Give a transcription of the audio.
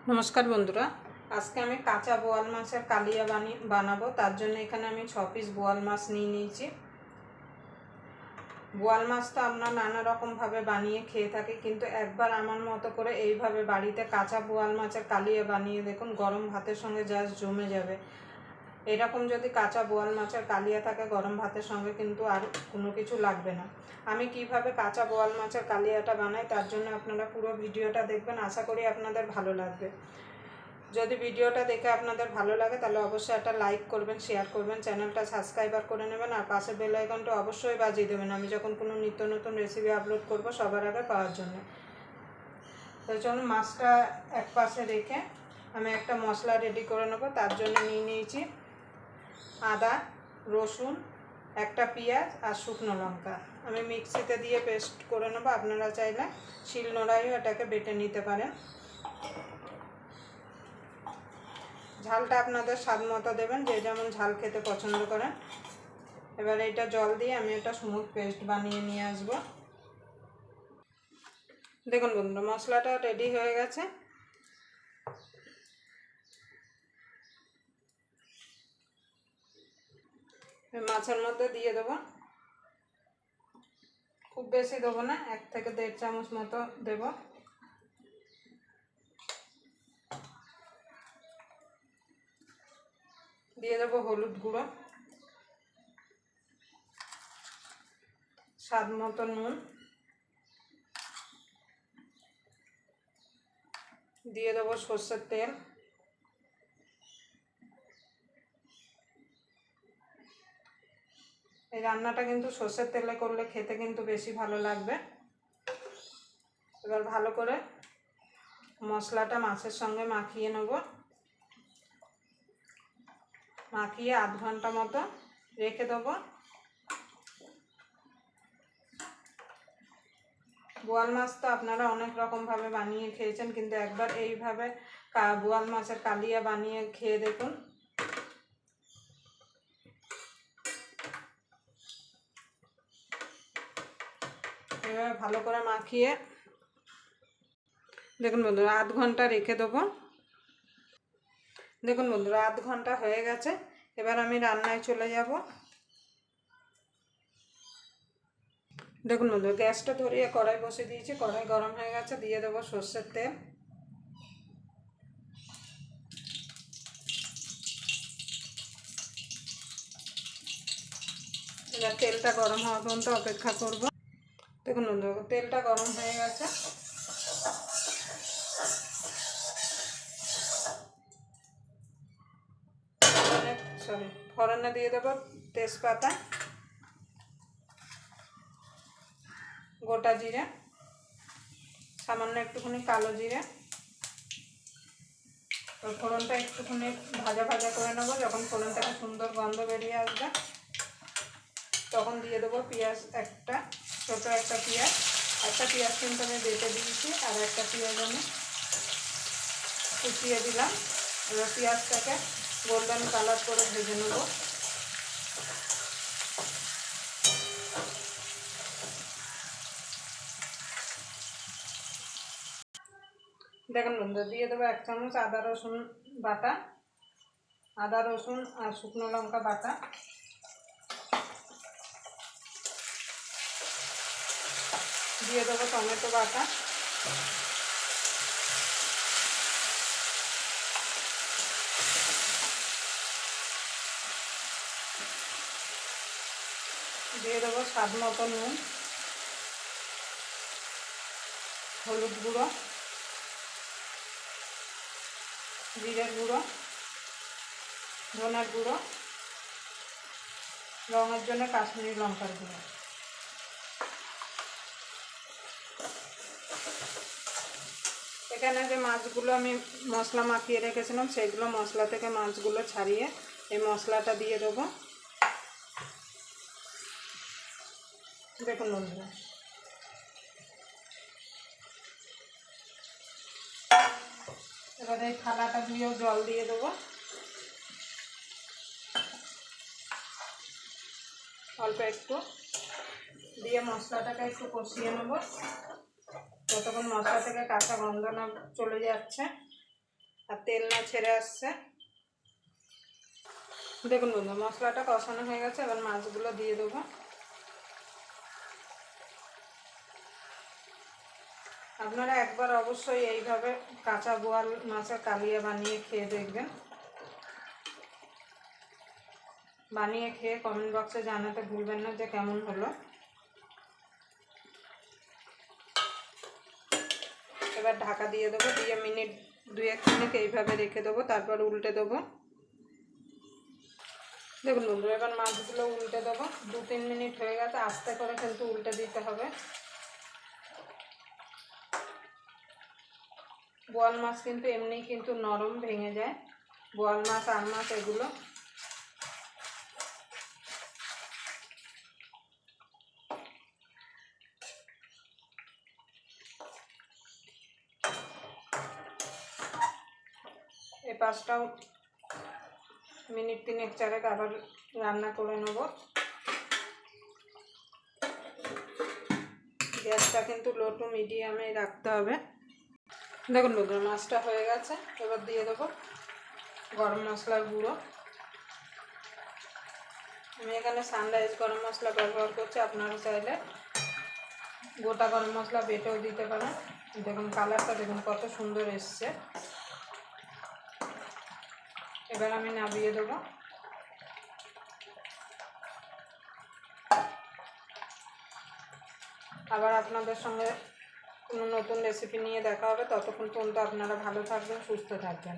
नमस्कार बंधुरा आज के आमी काँचा बोआल माछेर कालिया बानाबो। तार जन्य एखाने आमी 6 पिस बोआल माछ निये निয়েছি। बोआल माछ तो आमरा नाना रकम भावे बानिये खेये थाकि, किन्तु एकबार आमार मतो करे एइभावे बाड़ीते काँचा बोआल माछेर कालिया बानिये देखुन, गरम भातेर संगे जास्ट जमे जाबे। एरकम यदि काँचा बोआल माछेर कालिया थाके गरम भातेर संगे किन्तु आर कोनो किछु लागबे ना। आमी किभाबे काँचा बोआल माछेर कालियाटा बानाई तार जन्य आपनारा पुरो भिडियोटा देखबेन, आशा करी आपनादेर भालो लागबे। यदि भिडियोटा देखे आपनादेर भालो लागे ताहले अवश्यई एकटा लाइक करबेन, शेयर करबेन, चैनलटा साबस्क्राइब करे नेबेन और पाशे बेल आइकनटा अवश्यई बाजिये देबेन आमी जखन कोनो नित्य नतुन रेसिपि आपलोड करब सबार आगे पाওয়ার जन्य। तो चलुन माछटा एक पाशे रेखे आमी एकटा मशला रेडी करे नेब। तार जन्य निये निয়েছি आदा, रसुन, একটা পেঁয়াজ আর শুকনো লঙ্কা। আমি মিক্সিতে দিয়ে পেস্ট করে নেব। আপনারা চাইলে শিলনোড়ায়ও এটাকে বেটে নিতে পারেন। ঝালটা আপনাদের স্বাদ মতো দেবেন, যে যেমন ঝাল খেতে পছন্দ করেন। এবার এটা জল দিয়ে আমি এটা স্মুথ পেস্ট বানিয়ে নিয়ে আসব। দেখুন বন্ধুরা মশলাটা রেডি হয়ে গেছে। মাছের মধ্যে দিয়ে দেব, খুব বেশি দেব না, 1 থেকে 1.5 চামচ মতো দেব। দিয়ে দেব হলুদ গুঁড়ো, স্বাদ মতো নুন, দিয়ে দেব সরষের তেল, এই রান্নাটা কিন্তু সরষের তেলে করলে খেতে কিন্তু বেশি ভালো লাগবে। এবার ভালো করে মশলাটা মাছের সঙ্গে মাখিয়ে নেব। মাখিয়ে আধ ঘন্টা মতো রেখে দেব। বোয়াল মাছ তো আপনারা অনেক রকম ভাবে বানিয়ে খেয়েছেন, কিন্তু একবার এইভাবে বোয়াল মাছের কালিয়া বানিয়ে খেয়ে দেখুন। এভাবে ভালো করে মাখিয়ে দেখুন বন্ধুরা আধ ঘন্টা রেখে দেবো। দেখুন বন্ধুরা আধ ঘন্টা হয়ে গেছে। এবার আমি রান্নায় চলে যাব। দেখুন বন্ধুরা গ্যাসটা ধরিয়ে কড়াই বসিয়ে দিয়েছি, কড়াই গরম হয়ে গেছে। দিয়ে দেবো সরষের তেল, এবার তেলটা গরম হওয়া পর্যন্ত অপেক্ষা করব। দেখুন বন্ধুরা তেলটা গরম হয়ে গেছে। ফোড়নে দিয়ে দেবো তেজপাতা, গোটা জিরে, সামান্য একটুখানি কালো জিরে। ফোড়নটা একটুখানি ভাজা ভাজা করে নেবো। যখন ফোড়ন থেকে সুন্দর গন্ধ বেরিয়ে আসবে তখন দিয়ে দেবো পেঁয়াজ, একটা ছোটো একটা পেঁয়াজ। একটা পেঁয়াজ কিন্তু আমি বেটে দিয়েছি, আর একটা পেঁয়াজ আমি কুচিয়ে দিলাম। এবার পেঁয়াজটাকে গোল্ডেন কালার করে ভেজে নেব। দেখুন বন্ধু দিয়ে দেবো 1 চামচ আদা রসুন বাটা, আদা রসুন আর শুকনো লঙ্কা বাটা। দিয়ে দেবো টমেটো বাটা, দিয়ে দেবো স্বাদ মতো নুন, হলুদ গুঁড়ো, জিরের গুঁড়ো, ধনের গুঁড়ো, রঙের জন্য কাশ্মীরি লঙ্কার গুঁড়ো। এখানে যে মাছগুলো আমি মশলা মাখিয়ে রেখেছিলাম সেগুলো মশলা থেকে মাছগুলো ছাড়িয়ে এই মশলাটা দিয়ে দেবো। দেখুন বন্ধুরা এবার এই থালাটা দিয়েও জল দিয়ে দেবো। অল্প একটু দিয়ে মশলাটাকে একটু কষিয়ে নেব যতক্ষণ মশলা থেকে কাঁচা গন্ধ না চলে যাচ্ছে। আর তেল না ছেড়ে আসছে। দেখুন বন্ধু, মশলাটা কষানো হয়ে গেছে, এবার মাছগুলো দিয়ে দেবো। আপনারা একবার অবশ্যই এইভাবে কাঁচা বোয়াল মাছের কালিয়া বানিয়ে খেয়ে দেখবেন। বানিয়ে খেয়ে কমেন্ট বক্সে জানাতে ভুলবেন না যে কেমন হলো। এবার ঢাকা দিয়ে দেবো, দিয়ে মিনিট 2-1 মিনিট এইভাবে রেখে দেবো, তারপর উল্টে দেবো। দেখুন বন্ধু, এবার মাছগুলো উল্টে দেবো। 2-3 মিনিট হয়ে গেছে, আস্তে করে কিন্তু উল্টে দিতে হবে। বোয়াল মাছ কিন্তু এমনি কিন্তু নরম, ভেঙে যায়। বোয়াল মাছ, আর মাছ এগুলো। এই 5 মিনিট 3-4 আবার রান্না করে নেব। গ্যাসটা কিন্তু লো টু মিডিয়ামে রাখতে হবে। দেখুন বন্ধুরা, মাছটা হয়ে গেছে। এবার দিয়ে দেবো গরম মশলার গুঁড়ো। আমি এখানে সানরাইজ গরম মশলা ব্যবহার করছি, আপনারা চাইলে গোটা গরম মশলা বেটেও দিতে পারেন। দেখুন কালারটা দেখুন কত সুন্দর এসছে। এবার আমি নামিয়ে দেবো। আবার আপনাদের সঙ্গে কোনো নতুন রেসিপি নিয়ে দেখা হবে। ততক্ষণ পর্যন্ত আপনারা ভালো থাকবেন, সুস্থ থাকবেন।